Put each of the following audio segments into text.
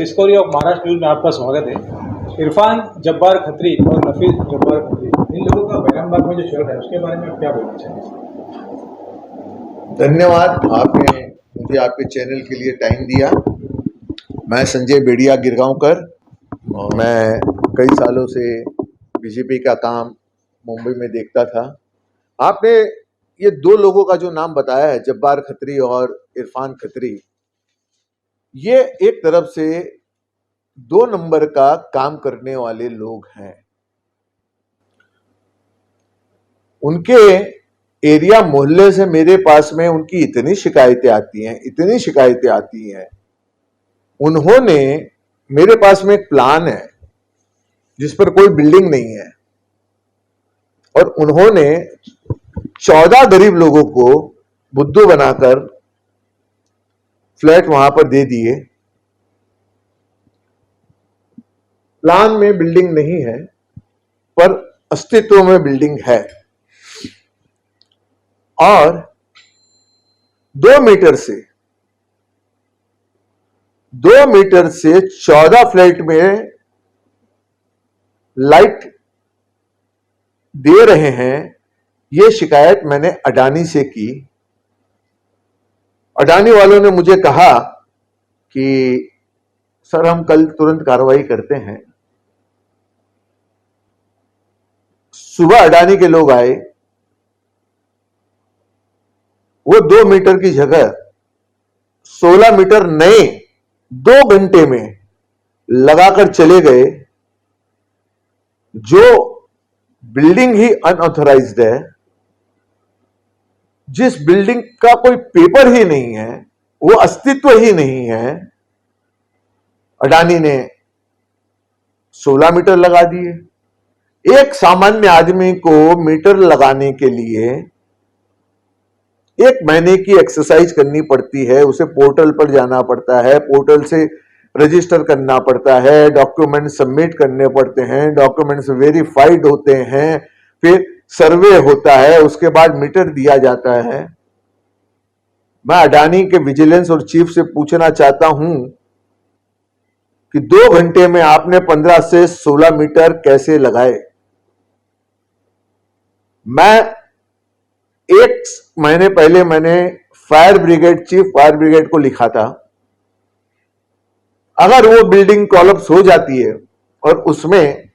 Discovery of Maharashtra news में आपका स्वागत है। इरफान जब्बार खत्री और नफीस जब्बार खत्री, इन लोगों का बैरमबाग में जो शर्ट है उसके बारे में आप क्या बोलना चाहेंगे? धन्यवाद, आपने मुझे आपके चैनल के लिए टाइम दिया। मैं संजय बेड़िया गिरगांवकर, मैं कई सालों से बीजेपी का काम मुंबई में देखता था। आपने ये दो लोगों का जो नाम बताया है, जब्बार खत्री और इरफान खत्री, ये एक तरफ से 2 नंबर का काम करने वाले लोग हैं। उनके एरिया मोहल्ले से मेरे पास में उनकी इतनी शिकायतें आती हैं। उन्होंने मेरे पास में एक प्लान है जिस पर कोई बिल्डिंग नहीं है, और उन्होंने 14 गरीब लोगों को बुद्धू बनाकर फ्लैट वहां पर दे दिए। प्लान में बिल्डिंग नहीं है, पर अस्तित्व में बिल्डिंग है। और 2 मीटर से 14 फ्लैट में लाइट दे रहे हैं। यह शिकायत मैंने अडानी से की। अडानी वालों ने मुझे कहा कि सर, हम कल तुरंत कार्रवाई करते हैं। सुबह अडानी के लोग आए, वो 2 मीटर की जगह 16 मीटर नए 2 घंटे में लगाकर चले गए। जो बिल्डिंग ही अनऑथराइज्ड है, जिस बिल्डिंग का कोई पेपर ही नहीं है, वो अस्तित्व ही नहीं है, अडानी ने 16 मीटर लगा दिए। एक सामान्य आदमी को मीटर लगाने के लिए 1 महीने की एक्सरसाइज करनी पड़ती है। उसे पोर्टल पर जाना पड़ता है, पोर्टल से रजिस्टर करना पड़ता है, डॉक्यूमेंट सबमिट करने पड़ते हैं, डॉक्यूमेंट्स वेरीफाइड होते हैं, फिर सर्वे होता है, उसके बाद मीटर दिया जाता है। मैं अडानी के विजिलेंस और चीफ से पूछना चाहता हूं कि 2 घंटे में आपने 15 से 16 मीटर कैसे लगाए? मैं 1 महीने पहले मैंने चीफ फायर ब्रिगेड को लिखा था। अगर वो बिल्डिंग कोलैप्स हो जाती है और उसमें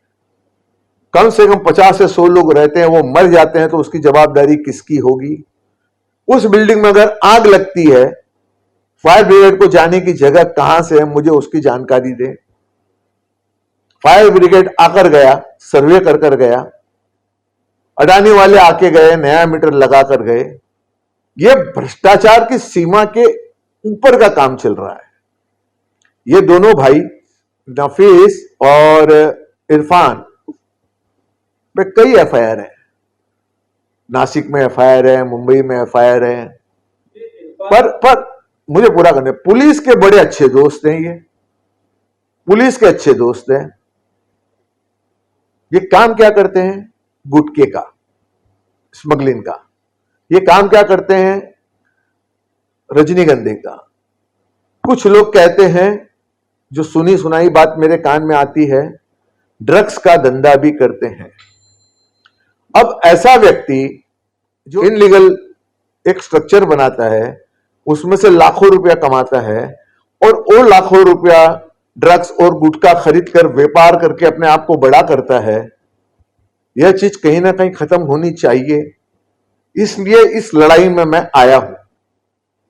कम से कम 50 से 100 लोग रहते हैं, वो मर जाते हैं, तो उसकी जवाबदारी किसकी होगी? उस बिल्डिंग में अगर आग लगती है, फायर ब्रिगेड को जाने की जगह कहां से है, मुझे उसकी जानकारी दें। फायर ब्रिगेड आकर गया, सर्वे कर गया, अडानी वाले आके गए, नया मीटर लगा कर गए। यह भ्रष्टाचार की सीमा के ऊपर का काम चल रहा है। ये दोनों भाई नफीस और इरफान पे कई एफआईआर है। नासिक में एफआईआर है, मुंबई में एफआईआर है। पर मुझे पूरा करने, पुलिस के बड़े अच्छे दोस्त हैं। ये पुलिस के अच्छे दोस्त हैं। ये काम क्या करते हैं? गुटखे का, स्मगलिंग का। ये काम क्या करते हैं? रजनीगंधे का। कुछ लोग कहते हैं, जो सुनी सुनाई बात मेरे कान में आती है, ड्रग्स का धंधा भी करते हैं। अब ऐसा व्यक्ति जो इनलीगल एक स्ट्रक्चर बनाता है, उसमें से लाखों रुपया कमाता है, और वो लाखों रुपया ड्रग्स और गुटखा खरीद कर व्यापार करके अपने आप को बड़ा करता है। यह चीज कहीं ना कहीं खत्म होनी चाहिए। इसलिए इस लड़ाई में मैं आया हूं।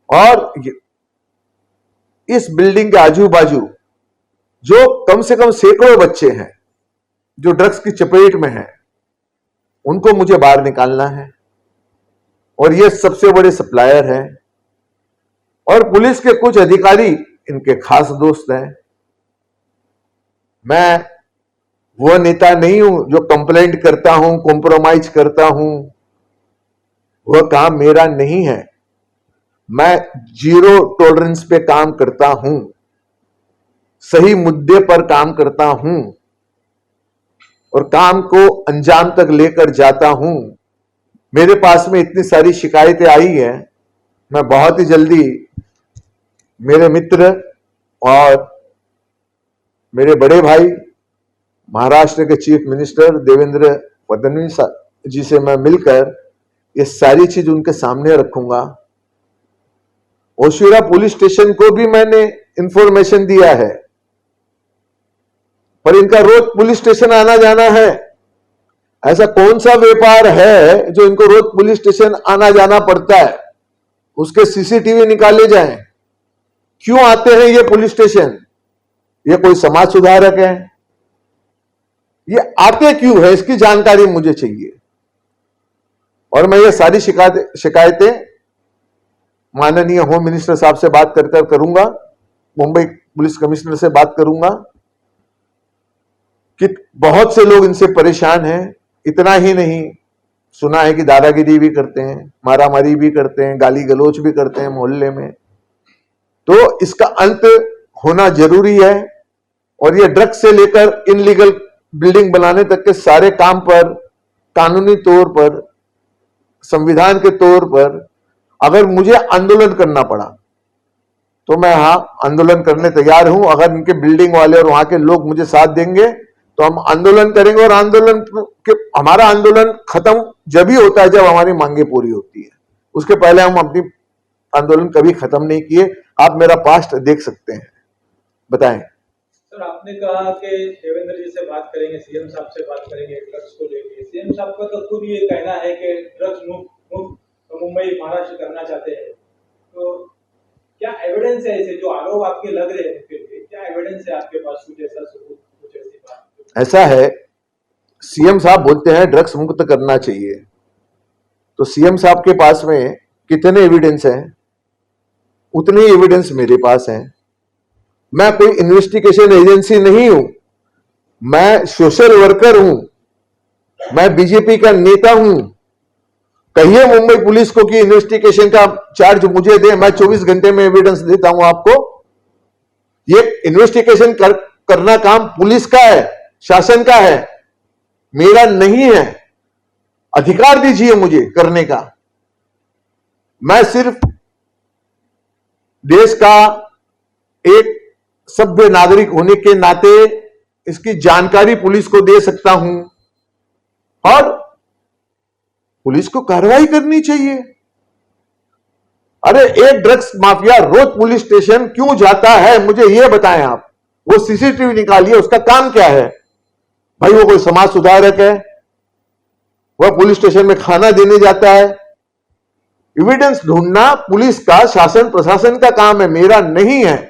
और इस बिल्डिंग के आजू बाजू जो कम से कम सैकड़ों बच्चे हैं जो ड्रग्स की चपेट में हैं, उनको मुझे बाहर निकालना है। और ये सबसे बड़े सप्लायर हैं, और पुलिस के कुछ अधिकारी इनके खास दोस्त हैं। मैं वो नेता नहीं हूं जो कंप्लेंट करता हूं, कॉम्प्रोमाइज करता हूं। वह काम मेरा नहीं है। मैं 0 टॉलरेंस पे काम करता हूं, सही मुद्दे पर काम करता हूं, और काम को अंजाम तक लेकर जाता हूं। मेरे पास में इतनी सारी शिकायतें आई हैं, मैं बहुत ही जल्दी मेरे मित्र और मेरे बड़े भाई महाराष्ट्र के चीफ मिनिस्टर देवेंद्र फडणवीस जी से मैं मिलकर ये सारी चीज उनके सामने रखूंगा। ओशिरा पुलिस स्टेशन को भी मैंने इंफॉर्मेशन दिया है, पर इनका रोज पुलिस स्टेशन आना जाना है। ऐसा कौन सा व्यापार है जो इनको रोज पुलिस स्टेशन आना जाना पड़ता है? उसके सीसीटीवी निकाले जाएं। क्यों आते हैं ये पुलिस स्टेशन? ये कोई समाज सुधारक है? ये आते क्यों है, इसकी जानकारी मुझे चाहिए। और मैं ये सारी शिकायतें माननीय होम मिनिस्टर साहब से बात कर करूंगा, मुंबई पुलिस कमिश्नर से बात करूंगा कि बहुत से लोग इनसे परेशान हैं। इतना ही नहीं, सुना है कि दादागिरी भी करते हैं, मारामारी भी करते हैं, गाली गलौज भी करते हैं मोहल्ले में। तो इसका अंत होना जरूरी है। और ये ड्रग्स से लेकर इनलीगल बिल्डिंग बनाने तक के सारे काम पर कानूनी तौर पर, संविधान के तौर पर अगर मुझे आंदोलन करना पड़ा तो मैं आंदोलन करने तैयार हूं। अगर इनके बिल्डिंग वाले और वहां के लोग मुझे साथ देंगे तो हम आंदोलन करेंगे। और हमारा आंदोलन खत्म जब ही होता है जब हमारी मांगे पूरी होती है। उसके पहले हम अपनी आंदोलन कभी खत्म नहीं किए। आप मेरा पास्ट देख सकते हैं। बताएं सर, आपने कहा कि देवेंद्र जी से बात करेंगे, सीएम साहब से बात करेंगे ड्रग्स को लेकर। सीएम साहब का तो खुद ये कहना है कि ड्रग्स मुक्त मुंबई महाराष्ट्र करना चाहते हैं। तो क्या एविडेंस है इसे, जो आरोप आपके लग रहे हैं फिर भी, क्या एविडेंस है आपके पास? कुछ ऐसा सबूत, कुछ ऐसी बात? ऐसा है, सीएम साहब बोलते हैं ड्रग्स मुक्त करना चाहिए, तो सीएम साहब के पास में कितने एविडेंस हैं? उतने ही एविडेंस मेरे पास हैं। मैं कोई इन्वेस्टिगेशन एजेंसी नहीं हूं, मैं सोशल वर्कर हूं, मैं बीजेपी का नेता हूं। कहिए मुंबई पुलिस को कि इन्वेस्टिगेशन का चार्ज मुझे दे, मैं 24 घंटे में एविडेंस देता हूं आपको। ये इन्वेस्टिगेशन करना काम पुलिस का है, शासन का है, मेरा नहीं है। अधिकार दीजिए मुझे करने का। मैं सिर्फ देश का एक सभ्य नागरिक होने के नाते इसकी जानकारी पुलिस को दे सकता हूं और पुलिस को कार्रवाई करनी चाहिए। अरे एक ड्रग्स माफिया रोज पुलिस स्टेशन क्यों जाता है, मुझे यह बताएं आप। वो सीसीटीवी निकालिए, उसका काम क्या है? भाई वो कोई समाज सुधारक है? वह पुलिस स्टेशन में खाना देने जाता है? एविडेंस ढूंढना पुलिस का, शासन प्रशासन का काम है, मेरा नहीं है।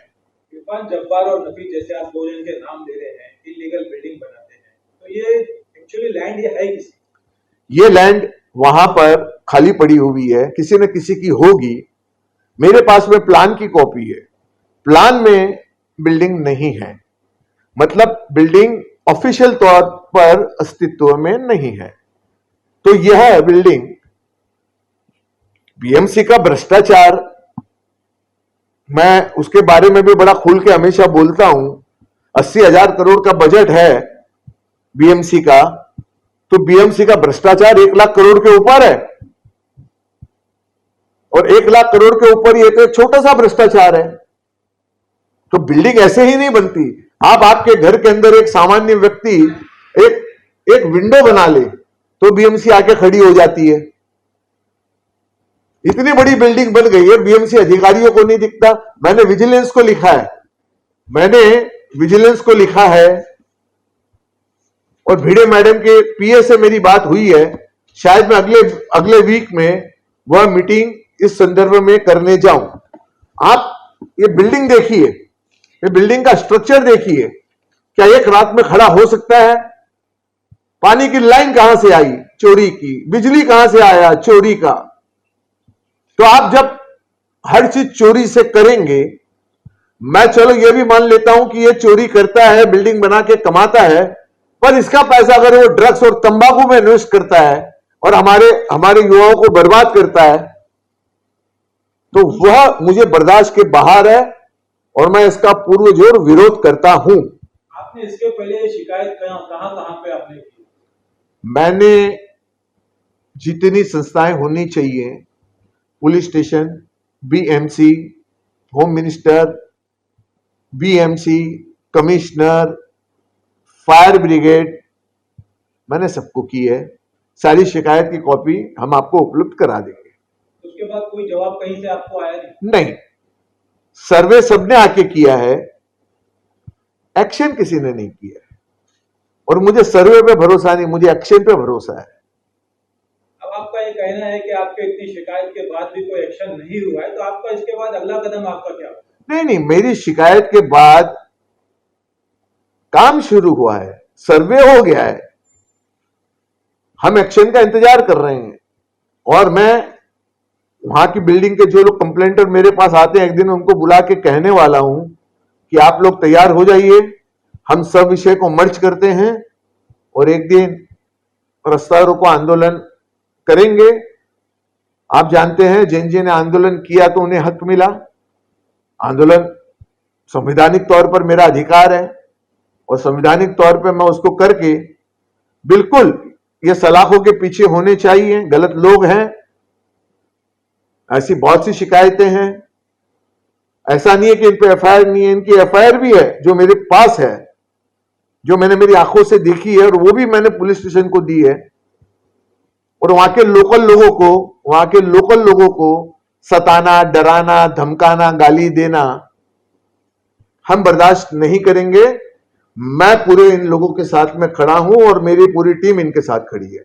इरफान जब्बार और नफीस जैसे आप दो जन के नाम ले रहे हैं, इलीगल बिल्डिंग बनाते हैं, तो ये एक्चुअली लैंड ये है किसी? ये लैंड वहां पर खाली पड़ी हुई है, किसी न किसी की होगी। मेरे पास में प्लान की कॉपी है, प्लान में बिल्डिंग नहीं है, मतलब बिल्डिंग ऑफिशियल तौर पर अस्तित्व में नहीं है। तो यह बिल्डिंग बीएमसी का भ्रष्टाचार, मैं उसके बारे में भी बड़ा खुल के हमेशा बोलता हूं। 80,000 करोड़ का बजट है बीएमसी का, तो बीएमसी का भ्रष्टाचार 1 लाख करोड़ के ऊपर है। और 1 लाख करोड़ के ऊपर ये तो एक छोटा सा भ्रष्टाचार है। तो बिल्डिंग ऐसे ही नहीं बनती। आप आपके घर के अंदर एक सामान्य व्यक्ति एक विंडो बना ले तो बीएमसी आके खड़ी हो जाती है। इतनी बड़ी बिल्डिंग बन गई है, बीएमसी अधिकारियों को नहीं दिखता। मैंने विजिलेंस को लिखा है, और भिड़े मैडम के पीए से मेरी बात हुई है। शायद मैं अगले वीक में वह मीटिंग इस संदर्भ में करने जाऊं। आप ये बिल्डिंग देखिए, ये बिल्डिंग का स्ट्रक्चर देखिए, क्या एक रात में खड़ा हो सकता है? पानी की लाइन कहां से आई? चोरी की। बिजली कहां से आया? चोरी का। तो आप जब हर चीज चोरी से करेंगे, मैं चलो ये भी मान लेता हूं कि ये चोरी करता है, बिल्डिंग बना के कमाता है, पर इसका पैसा अगर वो ड्रग्स और तंबाकू में इन्वेस्ट करता है और हमारे युवाओं को बर्बाद करता है, तो वह मुझे बर्दाश्त के बाहर है और मैं इसका पुरजोर विरोध करता हूं। आपने इसके पहले शिकायत कहां पे आपने की? मैंने जितनी संस्थाएं होनी चाहिए, police station, BMC, home minister, BMC, commissioner, fire brigade, मैंने सबको की है। सारी शिकायत की कॉपी हम आपको उपलब्ध करा देंगे। उसके बाद कोई जवाब कहीं से आपको आया नहीं? नहीं, सर्वे सबने आके किया है, एक्शन किसी ने नहीं किया है। और मुझे सर्वे पे भरोसा नहीं, मुझे एक्शन पे भरोसा है। अब आपका ये कहना है कि आपके इतनी शिकायत के बाद भी कोई एक्शन नहीं हुआ है, तो आपका इसके बाद अगला कदम आपका क्या होगा? नहीं, मेरी शिकायत के बाद काम शुरू हुआ है, सर्वे हो गया है, हम एक्शन का इंतजार कर रहे हैं। और मैं वहां की बिल्डिंग के जो लोग कंप्लेंटर मेरे पास आते हैं, एक दिन उनको बुला के कहने वाला हूं कि आप लोग तैयार हो जाइए, हम सब विषय को मर्ज करते हैं और एक दिन रास्ता रोको आंदोलन करेंगे। आप जानते हैं, जिन जिन ने आंदोलन किया तो उन्हें हक मिला। आंदोलन संवैधानिक तौर पर मेरा अधिकार है और संवैधानिक तौर पर मैं उसको करके, बिल्कुल ये सलाखों के पीछे होने चाहिए, गलत लोग हैं, ऐसी बहुत सी शिकायतें हैं। ऐसा नहीं है कि इन पे एफआईआर नहीं है, इनकी एफआईआर भी है जो मेरे पास है, जो मैंने मेरी आंखों से देखी है और वो भी मैंने पुलिस स्टेशन को दी है। और वहां के लोकल लोगों को सताना, डराना, धमकाना, गाली देना हम बर्दाश्त नहीं करेंगे। मैं पूरे इन लोगों के साथ में खड़ा हूं और मेरी पूरी टीम इनके साथ खड़ी है।